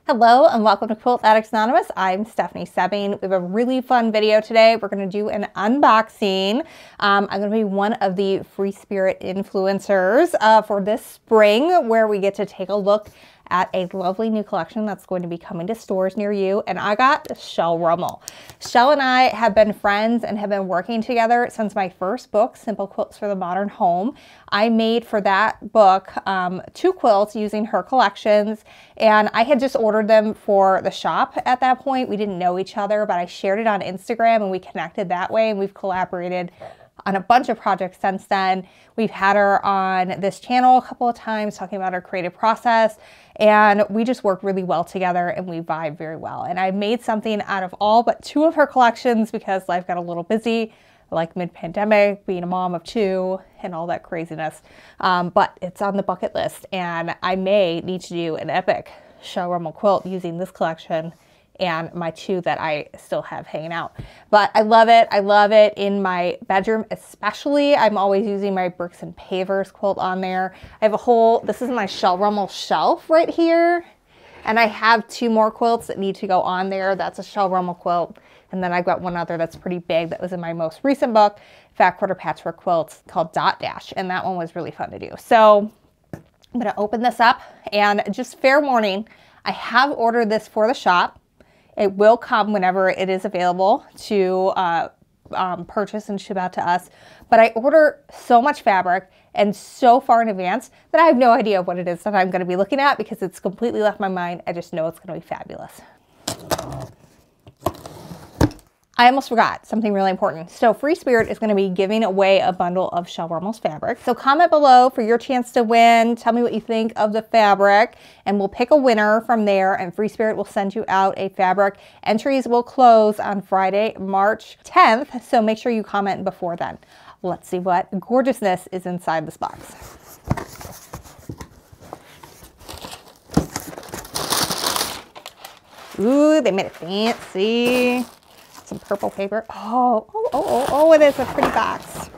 Hello and welcome to Quilt Addicts Anonymous. I'm Stephanie Soebbing. We have a really fun video today. We're going to do an unboxing. I'm going to be one of the FreeSpirit influencers for this spring, where we get to take a look at a lovely new collection that's going to be coming to stores near you. And I got Shell Rummel. Shell and I have been friends and have been working together since my first book, Simple Quilts for the Modern Home. I made for that book 2 quilts using her collections, and I had just ordered them for the shop at that point. We didn't know each other, but I shared it on Instagram and we connected that way, and we've collaborated on a bunch of projects since then. We've had her on this channel a couple of times talking about her creative process, and we just work really well together and we vibe very well. And I made something out of all but 2 of her collections because life got a little busy, like mid-pandemic, being a mom of 2 and all that craziness. But it's on the bucket list, and I may need to do an epic Shell Rummel quilt using this collection and my 2 that I still have hanging out. But I love it. I love it in my bedroom especially. I'm always using my Bricks and Pavers quilt on there. I have a whole, this is my Shell Rummel shelf right here. And I have 2 more quilts that need to go on there. That's a Shell Rummel quilt. And then I've got one other that's pretty big that was in my most recent book, Fat Quarter Patchwork Quilts, called Dot Dash. And that one was really fun to do. So I'm gonna open this up, and just fair warning, I have ordered this for the shop. It will come whenever it is available to purchase and ship out to us. But I order so much fabric and so far in advance that I have no idea what it is that I'm going to be looking at, because it's completely left my mind. I just know it's going to be fabulous. I almost forgot something really important. So FreeSpirit is going to be giving away a bundle of Shell Rummel's fabric. So comment below for your chance to win. Tell me what you think of the fabric, and we'll pick a winner from there, and FreeSpirit will send you out a fabric. Entries will close on Friday, March 10th. So make sure you comment before then. Let's see what gorgeousness is inside this box. Ooh, they made it fancy. Some purple paper. Oh, it is a pretty box.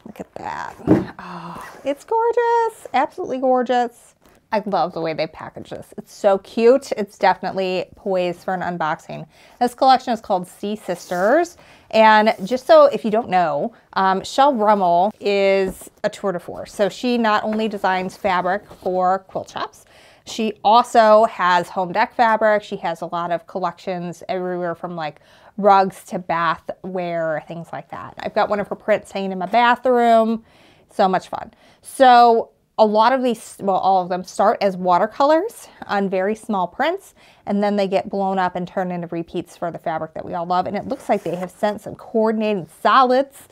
Look at that. Oh, it's gorgeous. Absolutely gorgeous. I love the way they package this. It's so cute. It's definitely poised for an unboxing. This collection is called Sea Sisters. And just so if you don't know, Shell Rummel is a tour de force. So she not only designs fabric for quilt shops, she also has home deck fabric. She has a lot of collections everywhere from like rugs to bathware, things like that. I've got one of her prints hanging in my bathroom. So much fun. So a lot of these, well, all of them start as watercolors on very small prints, and then they get blown up and turned into repeats for the fabric that we all love. And it looks like they have sent some coordinating solids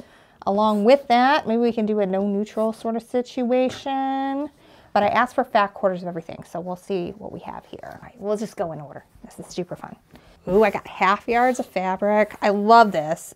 along with that. Maybe we can do a no neutral sort of situation. But I asked for fat quarters of everything, so we'll see what we have here. All right, we'll just go in order. This is super fun. Ooh, I got 1/2 yards of fabric. I love this.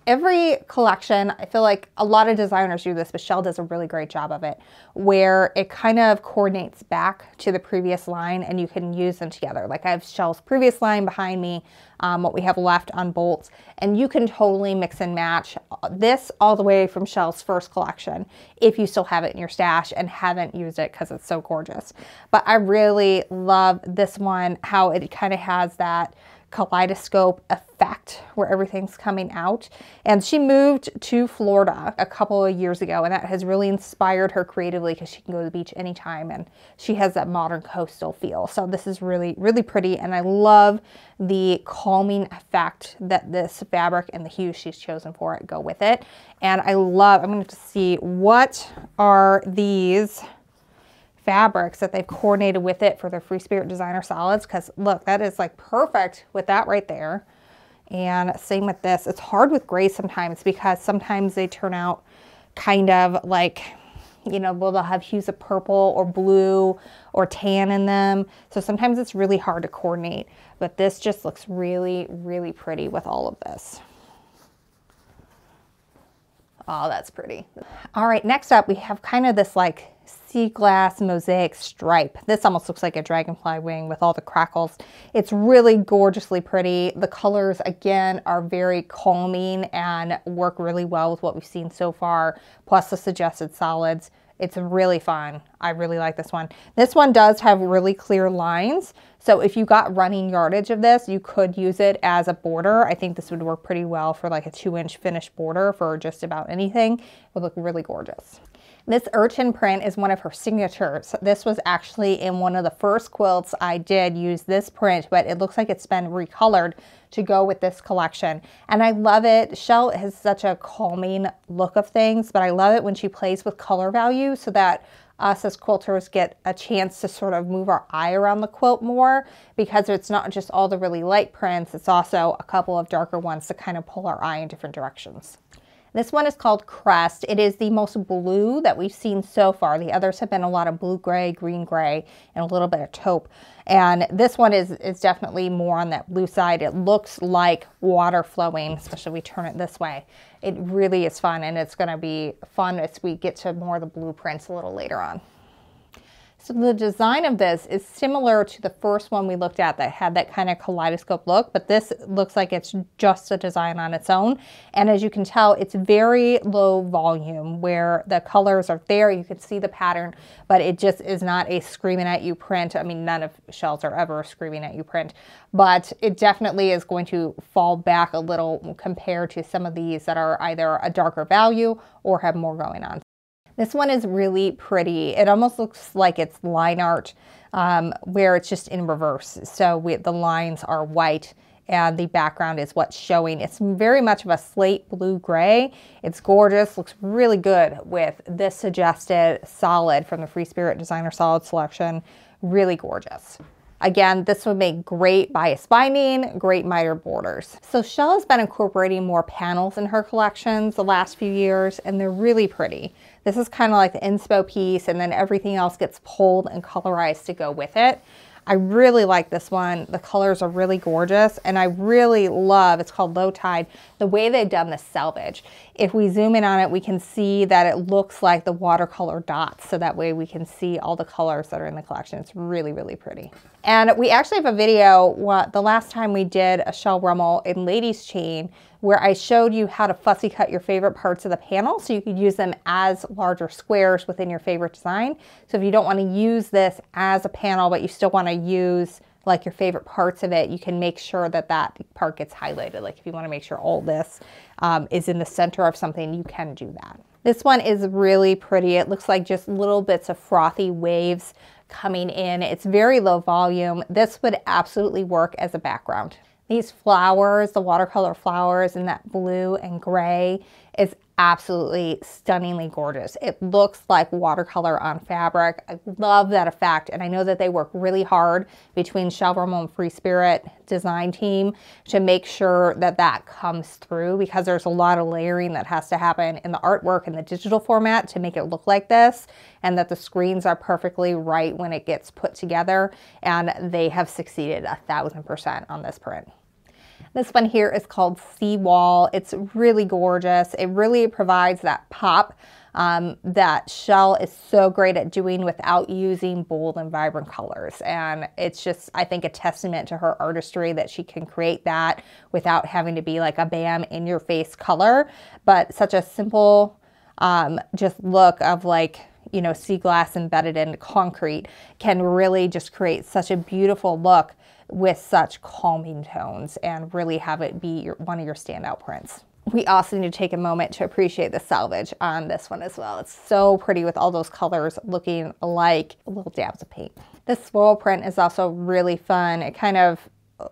Every collection, I feel like a lot of designers do this, but Shell does a really great job of it, where it kind of coordinates back to the previous line and you can use them together. Like I have Shell's previous line behind me, what we have left on bolts, and you can totally mix and match this all the way from Shell's first collection if you still have it in your stash and haven't used it because it's so gorgeous. But I really love this one, how it kind of has that kaleidoscope effect where everything's coming out. And she moved to Florida a couple of years ago, and that has really inspired her creatively because she can go to the beach anytime, and she has that modern coastal feel. So this is really, really pretty, and I love the calming effect that this fabric and the hues she's chosen for it go with it. And I love, I'm going to see what are these fabrics that they've coordinated with it for their FreeSpirit designer solids, because look, that is like perfect with that right there. And same with this. It's hard with gray sometimes because sometimes they turn out kind of like, you know, well, they'll have hues of purple or blue or tan in them. So sometimes it's really hard to coordinate, but this just looks really, really pretty with all of this. Oh, that's pretty. All right, next up we have kind of this like sea glass mosaic stripe. This almost looks like a dragonfly wing with all the crackles. It's really gorgeously pretty. The colors, again, are very calming and work really well with what we've seen so far, plus the suggested solids. It's really fun. I really like this one. This one does have really clear lines. So if you got running yardage of this, you could use it as a border. I think this would work pretty well for like a 2-inch finished border for just about anything. It would look really gorgeous. This urchin print is one of her signatures. This was actually in one of the first quilts I did use this print, but it looks like it's been recolored to go with this collection. And I love it. Shell has such a calming look of things, but I love it when she plays with color value so that us as quilters get a chance to sort of move our eye around the quilt more, because it's not just all the really light prints, it's also a couple of darker ones to kind of pull our eye in different directions. This one is called Crest. It is the most blue that we've seen so far. The others have been a lot of blue gray, green gray, and a little bit of taupe. And this one is definitely more on that blue side. It looks like water flowing, especially if we turn it this way. It really is fun, and it's going to be fun as we get to more of the blueprints a little later on. So the design of this is similar to the first one we looked at that had that kind of kaleidoscope look, but this looks like it's just a design on its own. And as you can tell, it's very low volume where the colors are there. You can see the pattern, but it just is not a screaming at you print. I mean, none of Shell's are ever screaming at you print, but it definitely is going to fall back a little compared to some of these that are either a darker value or have more going on. This one is really pretty. It almost looks like it's line art where it's just in reverse. So the lines are white and the background is what's showing. It's very much of a slate blue gray. It's gorgeous, looks really good with this suggested solid from the FreeSpirit Designer Solid Selection. Really gorgeous. Again, this would make great bias binding, great miter borders. So Shell has been incorporating more panels in her collections the last few years, and they're really pretty. This is kind of like the inspo piece, and then everything else gets pulled and colorized to go with it. I really like this one. The colors are really gorgeous, and I really love, it's called Low Tide, the way they've done the selvage. If we zoom in on it, we can see that it looks like the watercolor dots, so that way we can see all the colors that are in the collection. It's really, really pretty. And we actually have a video, the last time we did a Shell Rummel in Ladies Chain, where I showed you how to fussy cut your favorite parts of the panel so you could use them as larger squares within your favorite design. So if you don't want to use this as a panel, but you still want to use like your favorite parts of it, you can make sure that that part gets highlighted. Like if you want to make sure all this is in the center of something, you can do that. This one is really pretty. It looks like just little bits of frothy waves coming in. It's very low volume. This would absolutely work as a background. These flowers, the watercolor flowers in that blue and gray, is absolutely stunningly gorgeous. It looks like watercolor on fabric. I love that effect, and I know that they work really hard between Shell Rummel and FreeSpirit design team to make sure that that comes through, because there's a lot of layering that has to happen in the artwork and the digital format to make it look like this, and that the screens are perfectly right when it gets put together, and they have succeeded 1000% on this print. This one here is called Seawall. It's really gorgeous. It really provides that pop that Shell is so great at doing without using bold and vibrant colors. And it's just, I think, a testament to her artistry that she can create that without having to be like a bam in your face color, but such a simple just look of like, you know, sea glass embedded in concrete can really just create such a beautiful look with such calming tones and really have it be one of your standout prints. We also need to take a moment to appreciate the selvage on this one as well. It's so pretty with all those colors looking like little dabs of paint. This swirl print is also really fun. It kind of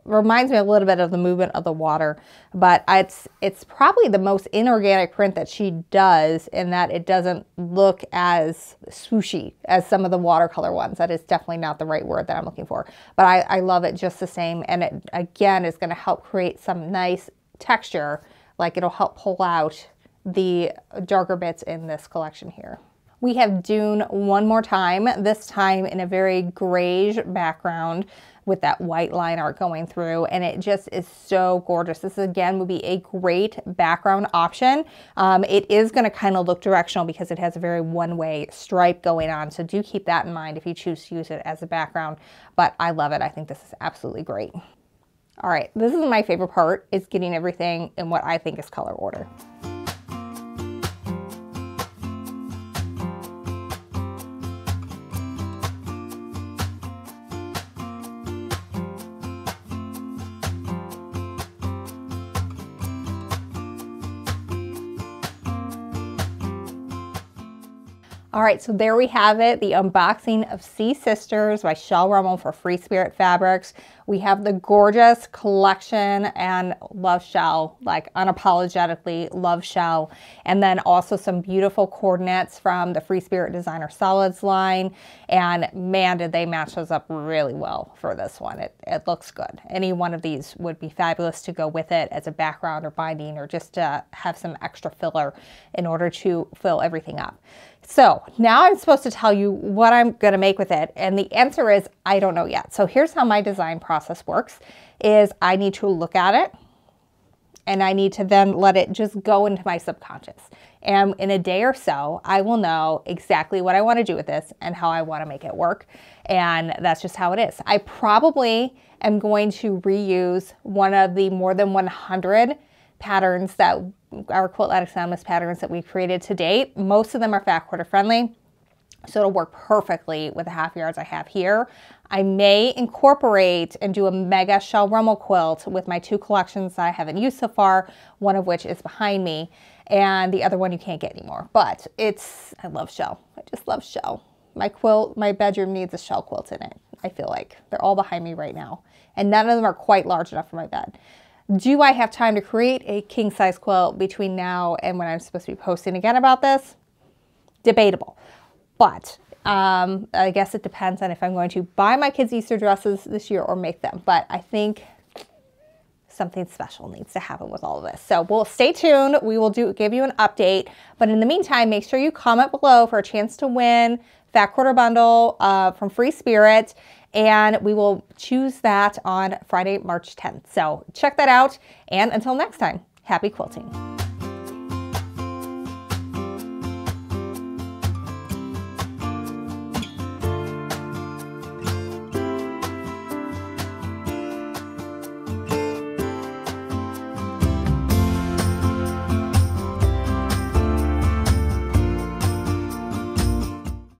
reminds me a little bit of the movement of the water, but it's probably the most inorganic print that she does, in that it doesn't look as swooshy as some of the watercolor ones. That is definitely not the right word that I'm looking for, but I love it just the same. And it, again, is going to help create some nice texture. Like it'll help pull out the darker bits in this collection here. We have Dune one more time, this time in a very grayish background with that white line art going through, and it just is so gorgeous. This again would be a great background option. It is going to kind of look directional because it has a very one-way stripe going on, so do keep that in mind if you choose to use it as a background, but I love it. I think this is absolutely great. All right, this is my favorite part, is getting everything in what I think is color order. All right, so there we have it, the unboxing of Sea Sisters by Shell Rummel for FreeSpirit Fabrics. We have the gorgeous collection and love Shell, like unapologetically love Shell. And then also some beautiful coordinates from the FreeSpirit Designer Solids line. And man, did they match those up really well for this one. It looks good. Any one of these would be fabulous to go with it as a background or binding, or just to have some extra filler in order to fill everything up. So now I'm supposed to tell you what I'm going to make with it. And the answer is, I don't know yet. So here's how my design process works, is I need to look at it and I need to then let it just go into my subconscious. And in a day or so, I will know exactly what I want to do with this and how I want to make it work. And that's just how it is. I probably am going to reuse one of the more than 100 patterns that our Quilt Addicts Anonymous patterns that we've created to date. Most of them are fat quarter friendly, so it'll work perfectly with the half yards I have here. I may incorporate and do a mega Shell Rummel quilt with my 2 collections that I haven't used so far, one of which is behind me, and the other one you can't get anymore. But I love Shell. I just love Shell. My bedroom needs a Shell quilt in it, I feel like. They're all behind me right now, and none of them are quite large enough for my bed. Do I have time to create a king size quilt between now and when I'm supposed to be posting again about this? Debatable. But I guess it depends on if I'm going to buy my kids' Easter dresses this year or make them. But I think something special needs to happen with all of this. So we'll stay tuned. We will give you an update. But in the meantime, make sure you comment below for a chance to win Fat Quarter Bundle from FreeSpirit. And we will choose that on Friday, March 10th. So check that out. And until next time, happy quilting.